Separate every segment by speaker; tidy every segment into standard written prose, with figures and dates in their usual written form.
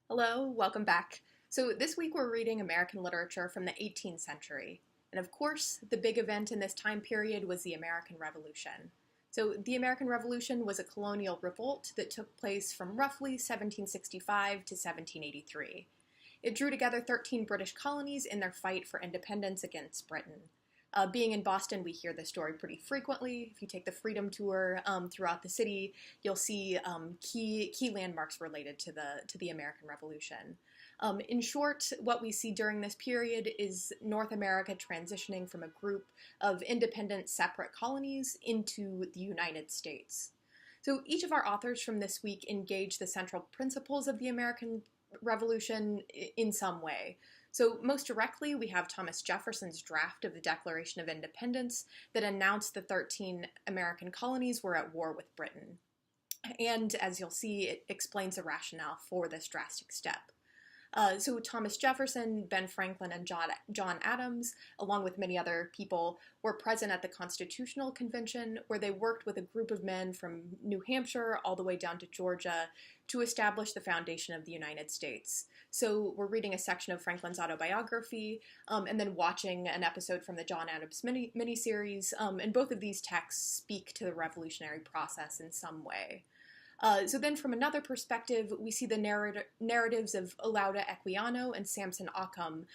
Speaker 1: Hello, welcome back. So this week we're reading American literature from the 18th century. And of course, the big event in this time period was the American Revolution. So the American Revolution was a colonial revolt that took place from roughly 1765 to 1783. It drew together 13 British colonies in their fight for independence against Britain. Being in Boston, we hear this story pretty frequently. If you take the Freedom Tour throughout the city, you'll see key landmarks related to the American Revolution. In short, what we see during this period is North America transitioning from a group of independent, separate colonies into the United States. So each of our authors from this week engage the central principles of the American Revolution in some way. So most directly, we have Thomas Jefferson's draft of the Declaration of Independence that announced the 13 American colonies were at war with Britain. And as you'll see, it explains the rationale for this drastic step. So Thomas Jefferson, Ben Franklin, and John Adams, along with many other people, were present at the Constitutional Convention, where they worked with a group of men from New Hampshire all the way down to Georgia to establish the foundation of the United States. So we're reading a section of Franklin's autobiography, and then watching an episode from the John Adams miniseries, and both of these texts speak to the revolutionary process in some way. So then from another perspective, we see the narratives of Olaudah Equiano and Samson Occam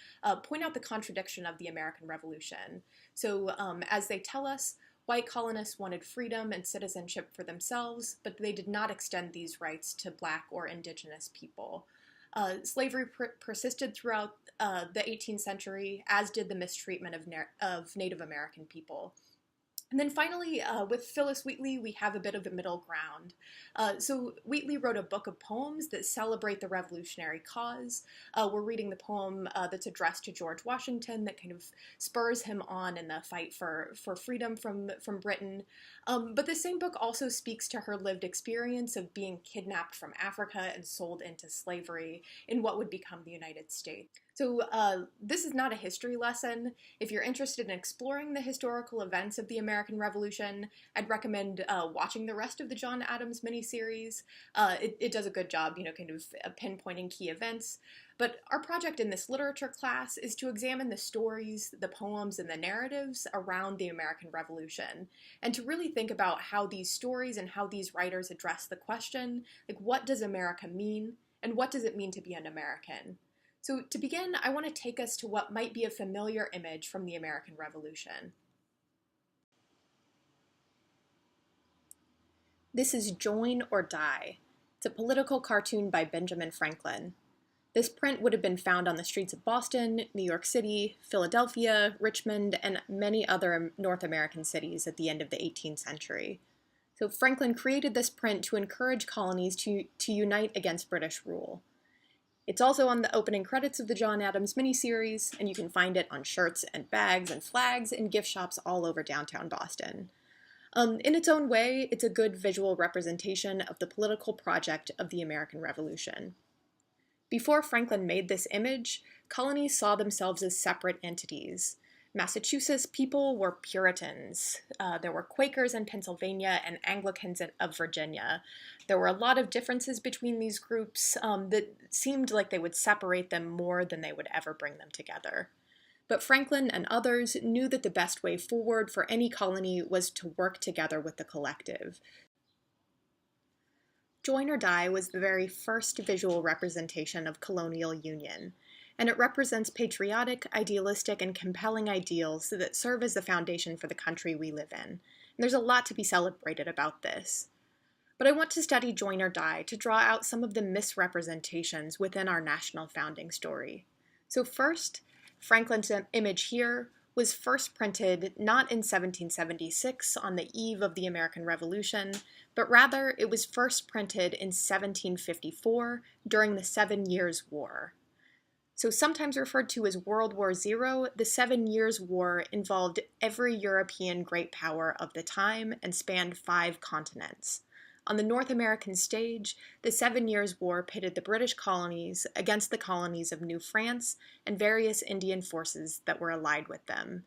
Speaker 1: point out the contradiction of the American Revolution. So as they tell us, white colonists wanted freedom and citizenship for themselves, but they did not extend these rights to Black or Indigenous people. Slavery persisted throughout the 18th century, as did the mistreatment of Native American people. And then finally, with Phillis Wheatley, we have a bit of a middle ground. So Wheatley wrote a book of poems that celebrate the revolutionary cause. We're reading the poem that's addressed to George Washington that kind of spurs him on in the fight for freedom from Britain. But the same book also speaks to her lived experience of being kidnapped from Africa and sold into slavery in what would become the United States. So this is not a history lesson. If you're interested in exploring the historical events of the American Revolution, I'd recommend watching the rest of the John Adams miniseries. It does a good job, kind of pinpointing key events. But our project in this literature class is to examine the stories, the poems, and the narratives around the American Revolution, and to really think about how these stories and how these writers address the question, like, what does America mean, and what does it mean to be an American? So to begin, I want to take us to what might be a familiar image from the American Revolution. This is Join or Die. It's a political cartoon by Benjamin Franklin. This print would have been found on the streets of Boston, New York City, Philadelphia, Richmond, and many other North American cities at the end of the 18th century. So Franklin created this print to encourage colonies to unite against British rule. It's also on the opening credits of the John Adams miniseries, and you can find it on shirts and bags and flags in gift shops all over downtown Boston. In its own way, it's a good visual representation of the political project of the American Revolution. Before Franklin made this image, colonies saw themselves as separate entities. Massachusetts people were Puritans. There were Quakers in Pennsylvania and Anglicans of Virginia. There were a lot of differences between these groups that seemed like they would separate them more than they would ever bring them together. But Franklin and others knew that the best way forward for any colony was to work together with the collective. Join or Die was the very first visual representation of colonial union, and it represents patriotic, idealistic, and compelling ideals that serve as the foundation for the country we live in. And there's a lot to be celebrated about this. But I want to study Join or Die to draw out some of the misrepresentations within our national founding story. So first, Franklin's image here was first printed not in 1776 on the eve of the American Revolution, but rather it was first printed in 1754 during the 7 Years' War. So sometimes referred to as World War I, the 7 Years' War involved every European great power of the time and spanned 5 continents. On the North American stage, the 7 Years' War pitted the British colonies against the colonies of New France and various Indian forces that were allied with them.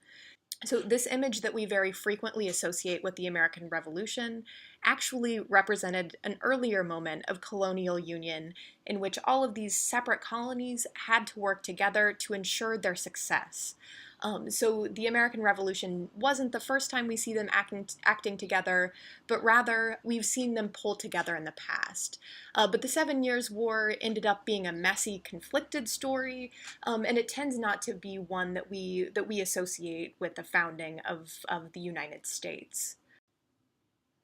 Speaker 1: So this image that we very frequently associate with the American Revolution actually represented an earlier moment of colonial union in which all of these separate colonies had to work together to ensure their success. So the American Revolution wasn't the first time we see them acting together, but rather we've seen them pull together in the past. But the 7 Years' War ended up being a messy, conflicted story, and it tends not to be one that we associate with the founding of the United States.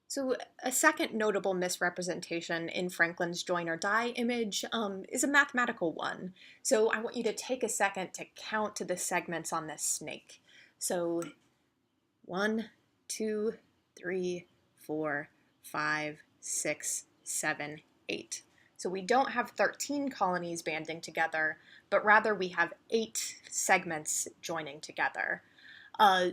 Speaker 1: So, a second notable misrepresentation in Franklin's join or die image is a mathematical one. So, I want you to take a second to count to the segments on this snake. So, 1, 2, 3, 4, 5, 6, 7, 8. So, we don't have 13 colonies banding together, but rather we have 8 segments joining together.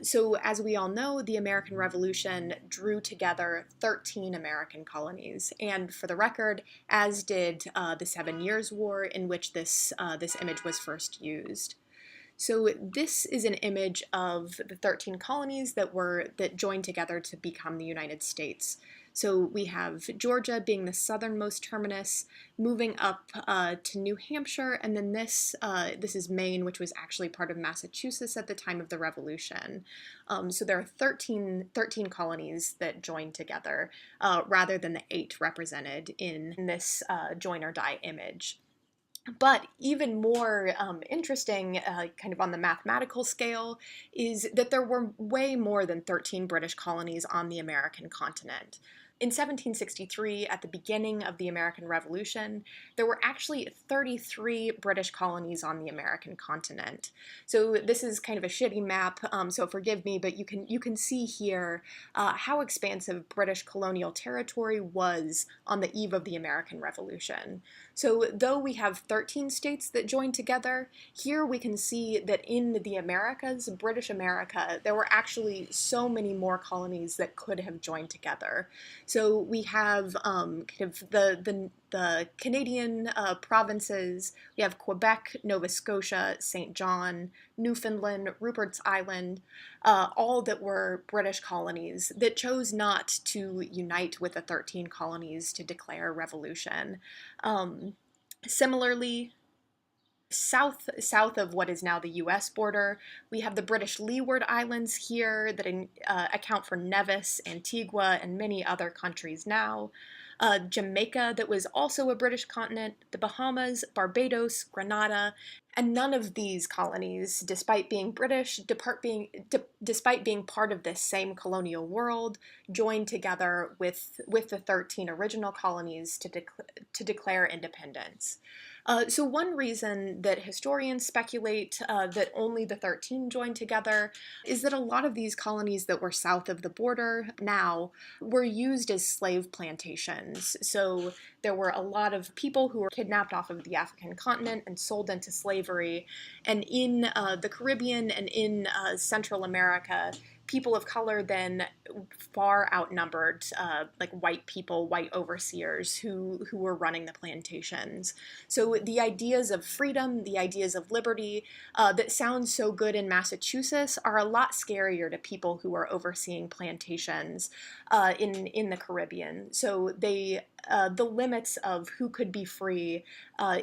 Speaker 1: So, as we all know, the American Revolution drew together 13 American colonies, and for the record, as did the 7 Years' War, in which this image was first used. So this is an image of the 13 colonies that joined together to become the United States. So we have Georgia being the southernmost terminus, moving up to New Hampshire, and then this is Maine, which was actually part of Massachusetts at the time of the Revolution. So there are 13 colonies that joined together, rather than the 8 represented in this join or die image. But even more interesting, kind of on the mathematical scale, is that there were way more than 13 British colonies on the American continent. In 1763, at the beginning of the American Revolution, there were actually 33 British colonies on the American continent. So this is kind of a shitty map, so forgive me, but you can see here how expansive British colonial territory was on the eve of the American Revolution. So though we have 13 states that joined together, here we can see that in the Americas, British America, there were actually so many more colonies that could have joined together. So we have kind of the Canadian provinces. We have Quebec, Nova Scotia, St. John, Newfoundland, Rupert's Island, all that were British colonies that chose not to unite with the 13 colonies to declare revolution. Similarly, south of what is now the U.S. border, we have the British Leeward Islands here that account for Nevis, Antigua, and many other countries now. Jamaica, that was also a British continent, the Bahamas, Barbados, Grenada, and none of these colonies, despite being British, despite being part of this same colonial world, joined together with the 13 original colonies to declare independence. So one reason that historians speculate that only the 13 joined together is that a lot of these colonies that were south of the border now were used as slave plantations. So there were a lot of people who were kidnapped off of the African continent and sold into slavery. And in the Caribbean and in Central America, people of color then far outnumbered like white people, white overseers who were running the plantations. So the ideas of freedom, the ideas of liberty that sound so good in Massachusetts are a lot scarier to people who are overseeing plantations in the Caribbean. So the limits of who could be free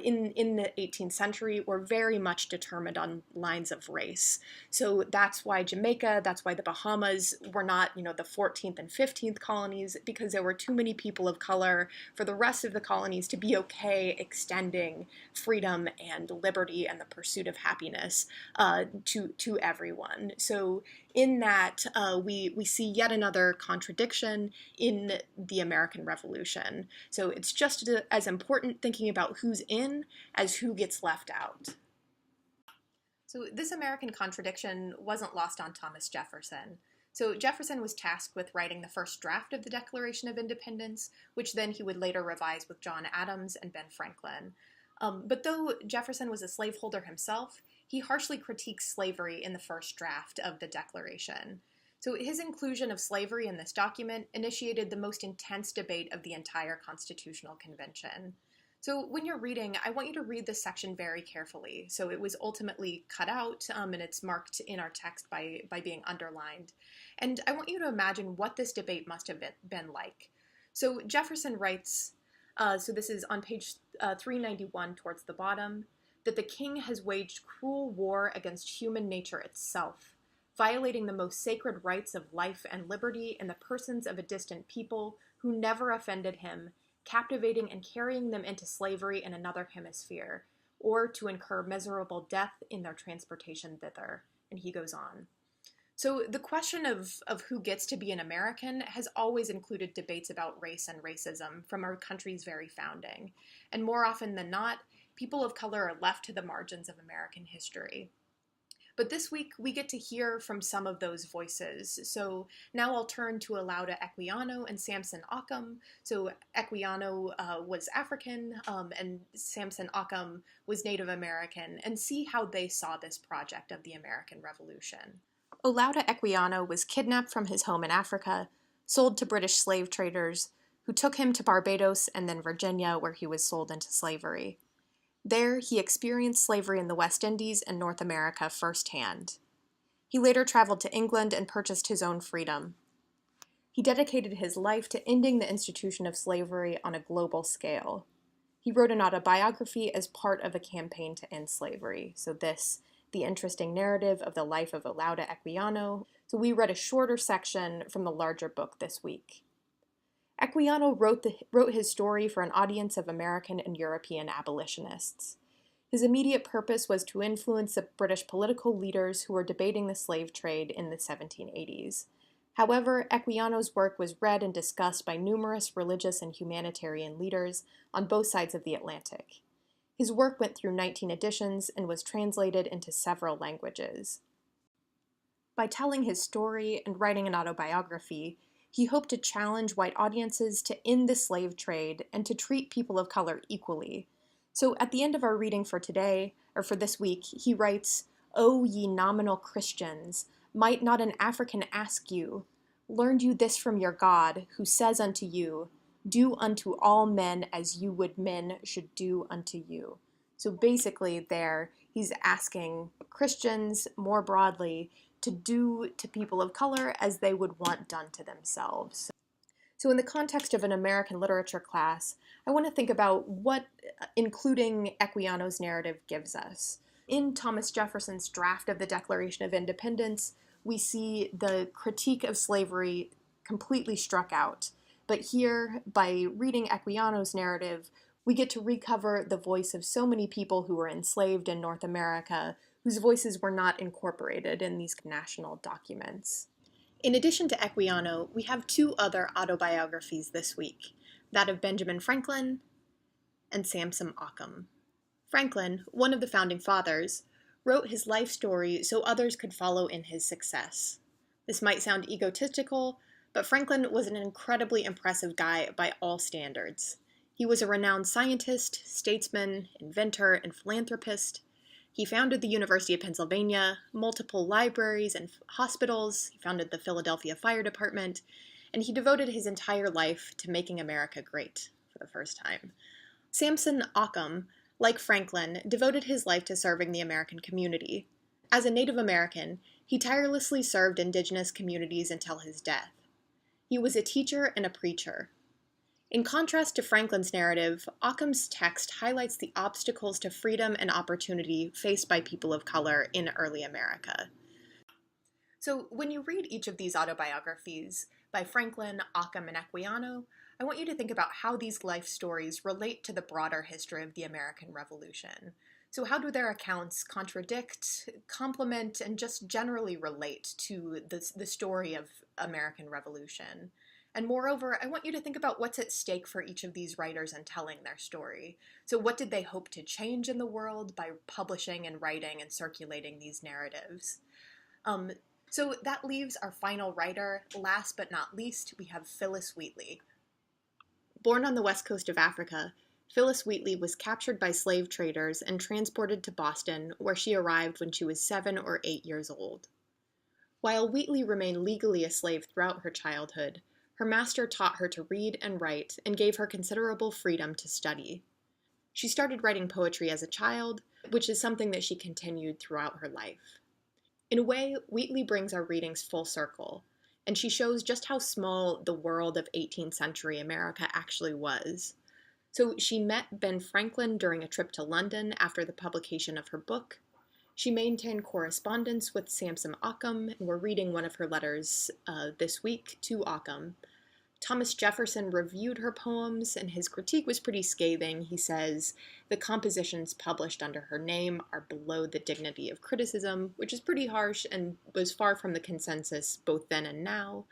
Speaker 1: in the 18th century were very much determined on lines of race. So that's why Jamaica, that's why the Bahamas were not, the 14th and 15th colonies, because there were too many people of color for the rest of the colonies to be okay extending freedom and liberty and the pursuit of happiness to everyone. So in that, we see yet another contradiction in the American Revolution. So it's just as important thinking about who's in as who gets left out. So this American contradiction wasn't lost on Thomas Jefferson. So Jefferson was tasked with writing the first draft of the Declaration of Independence, which then he would later revise with John Adams and Ben Franklin. But though Jefferson was a slaveholder himself, he harshly critiqued slavery in the first draft of the Declaration. So his inclusion of slavery in this document initiated the most intense debate of the entire Constitutional Convention. So when you're reading, I want you to read this section very carefully. So it was ultimately cut out, and it's marked in our text by being underlined. And I want you to imagine what this debate must have been like. So Jefferson writes, so this is on page 391 towards the bottom, that the king has waged cruel war against human nature itself, violating the most sacred rights of life and liberty in the persons of a distant people who never offended him, captivating and carrying them into slavery in another hemisphere, or to incur miserable death in their transportation thither. And he goes on. So the question of who gets to be an American has always included debates about race and racism from our country's very founding. And more often than not, people of color are left to the margins of American history. But this week, we get to hear from some of those voices. So now I'll turn to Olaudah Equiano and Samson Occom. So Equiano was African, and Samson Occom was Native American, and see how they saw this project of the American Revolution. Olaudah Equiano was kidnapped from his home in Africa, sold to British slave traders, who took him to Barbados and then Virginia, where he was sold into slavery. There, he experienced slavery in the West Indies and North America firsthand. He later traveled to England and purchased his own freedom. He dedicated his life to ending the institution of slavery on a global scale. He wrote an autobiography as part of a campaign to end slavery. So this, the interesting narrative of the life of Olaudah Equiano. So we read a shorter section from the larger book this week. Equiano wrote his story for an audience of American and European abolitionists. His immediate purpose was to influence the British political leaders who were debating the slave trade in the 1780s. However, Equiano's work was read and discussed by numerous religious and humanitarian leaders on both sides of the Atlantic. His work went through 19 editions and was translated into several languages. By telling his story and writing an autobiography, he hoped to challenge white audiences to end the slave trade and to treat people of color equally. So at the end of our reading for today, or for this week, he writes, "O ye nominal Christians, might not an African ask you, learned you this from your God, who says unto you, do unto all men as you would men should do unto you." So basically there, he's asking Christians more broadly to do to people of color as they would want done to themselves. So in the context of an American literature class, I want to think about what including Equiano's narrative gives us. In Thomas Jefferson's draft of the Declaration of Independence, we see the critique of slavery completely struck out. But here, by reading Equiano's narrative, we get to recover the voice of so many people who were enslaved in North America, whose voices were not incorporated in these national documents. In addition to Equiano, we have two other autobiographies this week, that of Benjamin Franklin and Samson Occom. Franklin, one of the founding fathers, wrote his life story so others could follow in his success. This might sound egotistical, but Franklin was an incredibly impressive guy by all standards. He was a renowned scientist, statesman, inventor, and philanthropist. He founded the University of Pennsylvania, multiple libraries and hospitals. He founded the Philadelphia Fire Department, and he devoted his entire life to making America great for the first time. Samson Occom, like Franklin, devoted his life to serving the American community. As a Native American, he tirelessly served indigenous communities until his death. He was a teacher and a preacher. In contrast to Franklin's narrative, Occom's text highlights the obstacles to freedom and opportunity faced by people of color in early America. So when you read each of these autobiographies by Franklin, Occom, and Equiano, I want you to think about how these life stories relate to the broader history of the American Revolution. So how do their accounts contradict, complement, and just generally relate to the story of American Revolution? And moreover, I want you to think about what's at stake for each of these writers in telling their story. So what did they hope to change in the world by publishing and writing and circulating these narratives? So that leaves our final writer. Last but not least, we have Phillis Wheatley. Born on the west coast of Africa, Phillis Wheatley was captured by slave traders and transported to Boston, where she arrived when she was 7 or 8 years old. While Wheatley remained legally a slave throughout her childhood, her master taught her to read and write and gave her considerable freedom to study. She started writing poetry as a child, which is something that she continued throughout her life. In a way, Wheatley brings our readings full circle, and she shows just how small the world of 18th century America actually was. So she met Ben Franklin during a trip to London after the publication of her book. She maintained correspondence with Samson Occam, and we're reading one of her letters this week to Occam. Thomas Jefferson reviewed her poems, and his critique was pretty scathing. He says, the compositions published under her name are below the dignity of criticism, which is pretty harsh and was far from the consensus both then and now.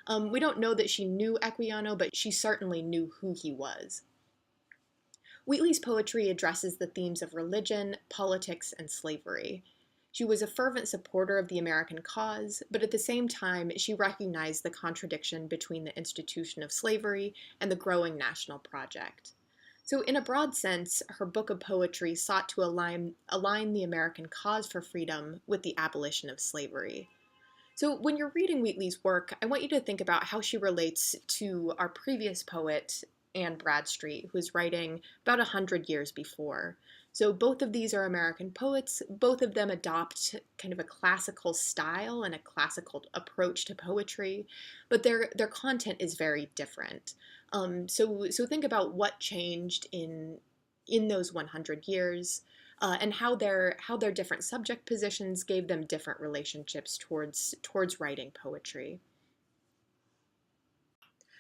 Speaker 1: We don't know that she knew Equiano, but she certainly knew who he was. Wheatley's poetry addresses the themes of religion, politics, and slavery. She was a fervent supporter of the American cause, but at the same time, she recognized the contradiction between the institution of slavery and the growing national project. So, in a broad sense, her book of poetry sought to align the American cause for freedom with the abolition of slavery. So, when you're reading Wheatley's work, I want you to think about how she relates to our previous poet, Anne Bradstreet, who was writing about 100 years before. So both of these are American poets. Both of them adopt kind of a classical style and a classical approach to poetry, but their content is very different. So think about what changed in those 100 years, and how their different subject positions gave them different relationships towards writing poetry.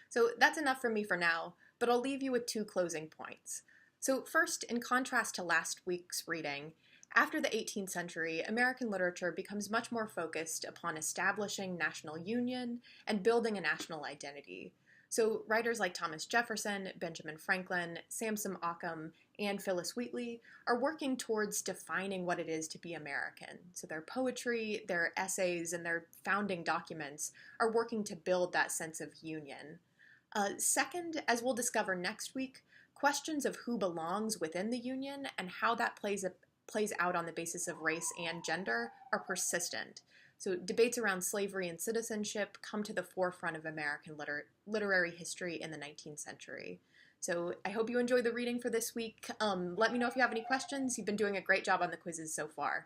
Speaker 1: So that's enough for me for now, but I'll leave you with 2 closing points. So first, in contrast to last week's reading, after the 18th century, American literature becomes much more focused upon establishing national union and building a national identity. So writers like Thomas Jefferson, Benjamin Franklin, Samson Occam, and Phillis Wheatley are working towards defining what it is to be American. So their poetry, their essays, and their founding documents are working to build that sense of union. Second, as we'll discover next week, questions of who belongs within the Union and how that plays out on the basis of race and gender are persistent. So debates around slavery and citizenship come to the forefront of American literary history in the 19th century. So I hope you enjoyed the reading for this week. Let me know if you have any questions. You've been doing a great job on the quizzes so far.